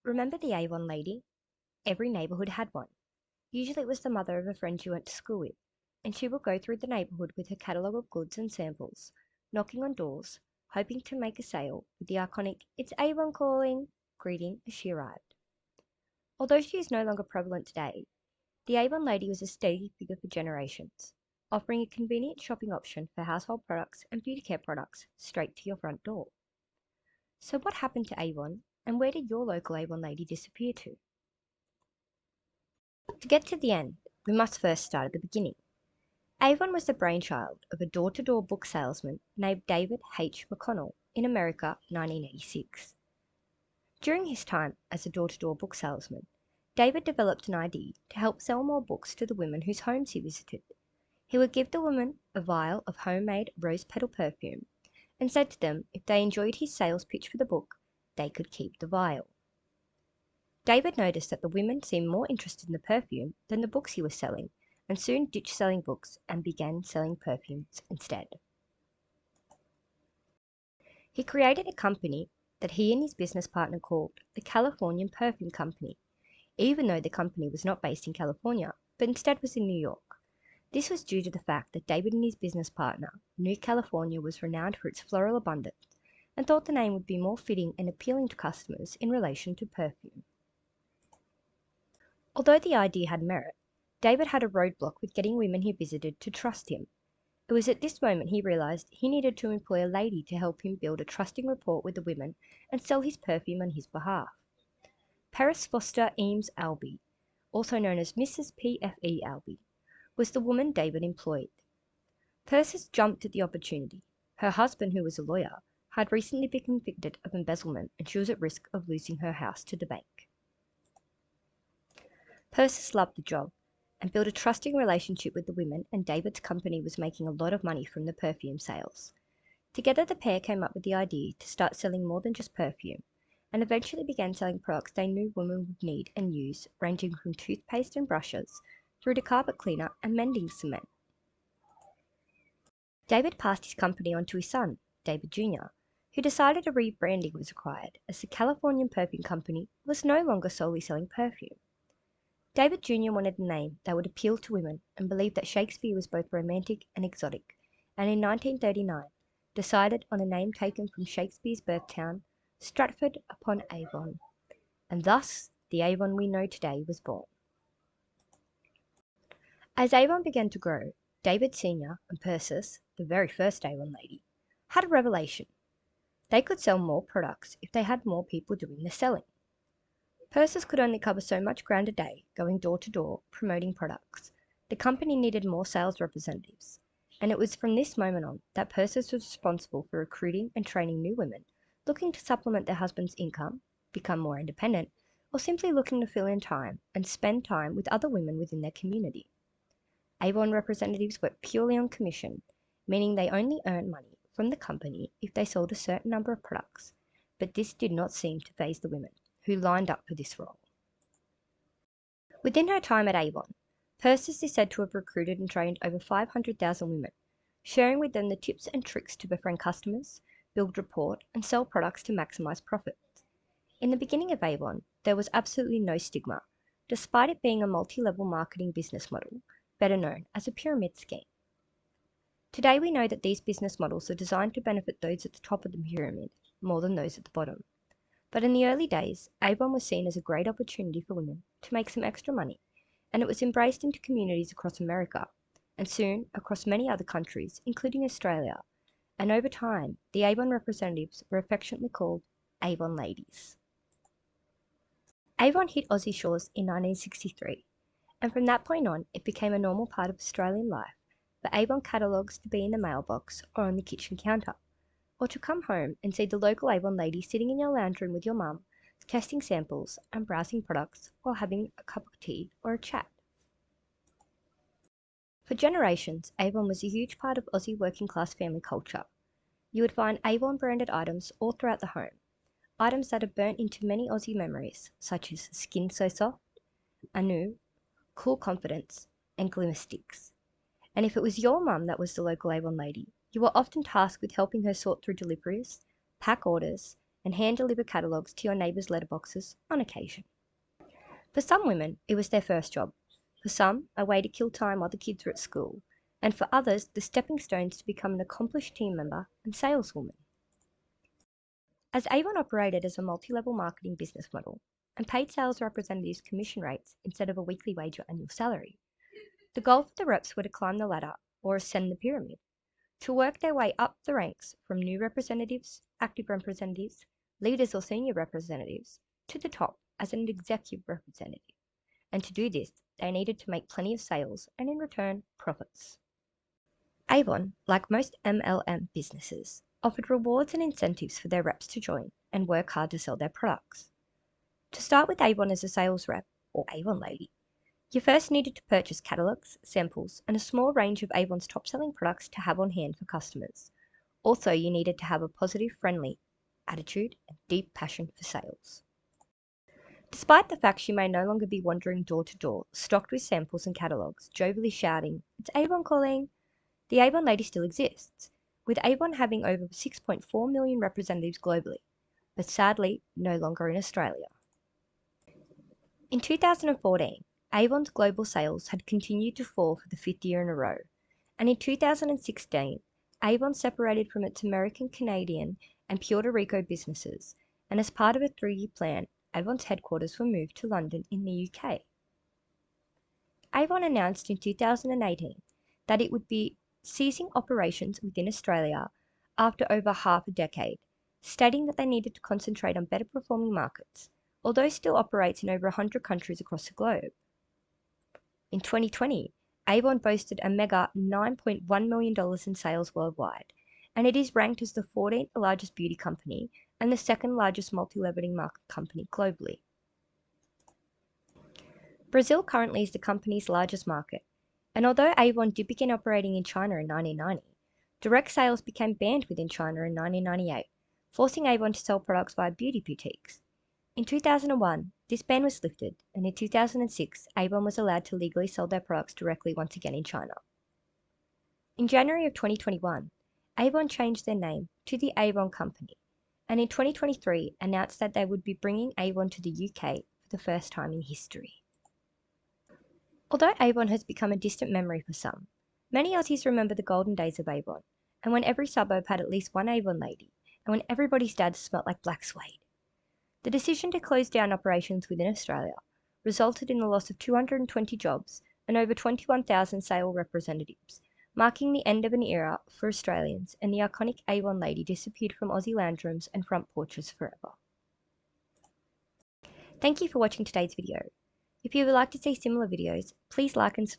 Remember the Avon lady? Every neighbourhood had one. Usually it was the mother of a friend you went to school with, and she would go through the neighbourhood with her catalogue of goods and samples, knocking on doors, hoping to make a sale with the iconic "It's Avon calling" greeting as she arrived. Although she is no longer prevalent today, the Avon lady was a steady figure for generations, offering a convenient shopping option for household products and beauty care products straight to your front door. So what happened to Avon, and where did your local Avon lady disappear to? To get to the end, we must first start at the beginning. Avon was the brainchild of a door-to-door book salesman named David H. McConnell in America, 1986. During his time as a door-to-door book salesman, David developed an idea to help sell more books to the women whose homes he visited. He would give the women a vial of homemade rose petal perfume and said to them if they enjoyed his sales pitch for the book, they could keep the vial. David noticed that the women seemed more interested in the perfume than the books he was selling, and soon ditched selling books and began selling perfumes instead. He created a company that he and his business partner called the Californian Perfume Company, even though the company was not based in California, but instead was in New York. This was due to the fact that David and his business partner knew California was renowned for its floral abundance and thought the name would be more fitting and appealing to customers in relation to perfume. Although the idea had merit, David had a roadblock with getting women he visited to trust him. It was at this moment he realized he needed to employ a lady to help him build a trusting rapport with the women and sell his perfume on his behalf. Paris Foster Eames Albee, also known as Mrs. P.F.E. Albee, was the woman David employed. Persis jumped at the opportunity. Her husband, who was a lawyer, had recently been convicted of embezzlement and she was at risk of losing her house to the bank. Persis loved the job and built a trusting relationship with the women, and David's company was making a lot of money from the perfume sales. Together the pair came up with the idea to start selling more than just perfume, and eventually began selling products they knew women would need and use, ranging from toothpaste and brushes through to carpet cleaner and mending cement. David passed his company on to his son, David Jr., who decided a rebranding was required as the Californian Perfume Company was no longer solely selling perfume. David Jr. wanted a name that would appeal to women and believed that Shakespeare was both romantic and exotic, and in 1939 decided on a name taken from Shakespeare's birth town, Stratford-upon-Avon, and thus the Avon we know today was born. As Avon began to grow, David Sr. and Persis, the very first Avon lady, had a revelation. They could sell more products if they had more people doing the selling. Persis could only cover so much ground a day, going door to door, promoting products. The company needed more sales representatives, and it was from this moment on that Persis was responsible for recruiting and training new women looking to supplement their husband's income, become more independent, or simply looking to fill in time and spend time with other women within their community. Avon representatives worked purely on commission, meaning they only earned money from the company if they sold a certain number of products, but this did not seem to faze the women who lined up for this role. Within her time at Avon, Persis is said to have recruited and trained over 500,000 women, sharing with them the tips and tricks to befriend customers, build rapport, and sell products to maximize profits. In the beginning of Avon, there was absolutely no stigma, despite it being a multi-level marketing business model, better known as a pyramid scheme. Today we know that these business models are designed to benefit those at the top of the pyramid more than those at the bottom. But in the early days, Avon was seen as a great opportunity for women to make some extra money, and it was embraced into communities across America, and soon across many other countries, including Australia, and over time, the Avon representatives were affectionately called Avon ladies. Avon hit Aussie shores in 1963, and from that point on, it became a normal part of Australian life for Avon catalogues to be in the mailbox or on the kitchen counter, or to come home and see the local Avon lady sitting in your lounge room with your mum, testing samples and browsing products while having a cup of tea or a chat. For generations, Avon was a huge part of Aussie working class family culture. You would find Avon branded items all throughout the home, items that are burnt into many Aussie memories, such as Skin So Soft, Anu, Cool Confidence, and Glimmer Sticks. And if it was your mum that was the local Avon lady, you were often tasked with helping her sort through deliveries, pack orders, and hand-deliver catalogues to your neighbours' letterboxes on occasion. For some women, it was their first job. For some, a way to kill time while the kids were at school. And for others, the stepping stones to become an accomplished team member and saleswoman. As Avon operated as a multi-level marketing business model and paid sales representatives commission rates instead of a weekly wage or annual salary, the goal for the reps were to climb the ladder or ascend the pyramid, to work their way up the ranks from new representatives, active representatives, leaders or senior representatives, to the top as an executive representative. And to do this, they needed to make plenty of sales and in return, profits. Avon, like most MLM businesses, offered rewards and incentives for their reps to join and work hard to sell their products. To start with Avon as a sales rep, or Avon lady, you first needed to purchase catalogues, samples, and a small range of Avon's top-selling products to have on hand for customers. Also, you needed to have a positive, friendly attitude and deep passion for sales. Despite the fact you may no longer be wandering door to door, stocked with samples and catalogues, jovially shouting, "It's Avon calling!" the Avon lady still exists, with Avon having over 6.4 million representatives globally, but sadly no longer in Australia. In 2014, Avon's global sales had continued to fall for the fifth year in a row, and in 2016, Avon separated from its American, Canadian, and Puerto Rico businesses, and as part of a 3-year plan, Avon's headquarters were moved to London in the UK. Avon announced in 2018 that it would be ceasing operations within Australia after over half a decade, stating that they needed to concentrate on better performing markets, although still operates in over 100 countries across the globe. In 2020, Avon boasted a mega $9.1 million in sales worldwide, and it is ranked as the 14th largest beauty company and the second largest multi-level market company globally. Brazil currently is the company's largest market, and although Avon did begin operating in China in 1990, direct sales became banned within China in 1998, forcing Avon to sell products via beauty boutiques. In 2001, this ban was lifted, and in 2006, Avon was allowed to legally sell their products directly once again in China. In January of 2021, Avon changed their name to the Avon Company, and in 2023 announced that they would be bringing Avon to the UK for the first time in history. Although Avon has become a distant memory for some, many Aussies remember the golden days of Avon, and when every suburb had at least one Avon lady, and when everybody's dad smelt like black suede. The decision to close down operations within Australia resulted in the loss of 220 jobs and over 21,000 sales representatives, marking the end of an era for Australians, and the iconic Avon lady disappeared from Aussie lounge rooms and front porches forever. Thank you for watching today's video. If you would like to see similar videos, please like and subscribe.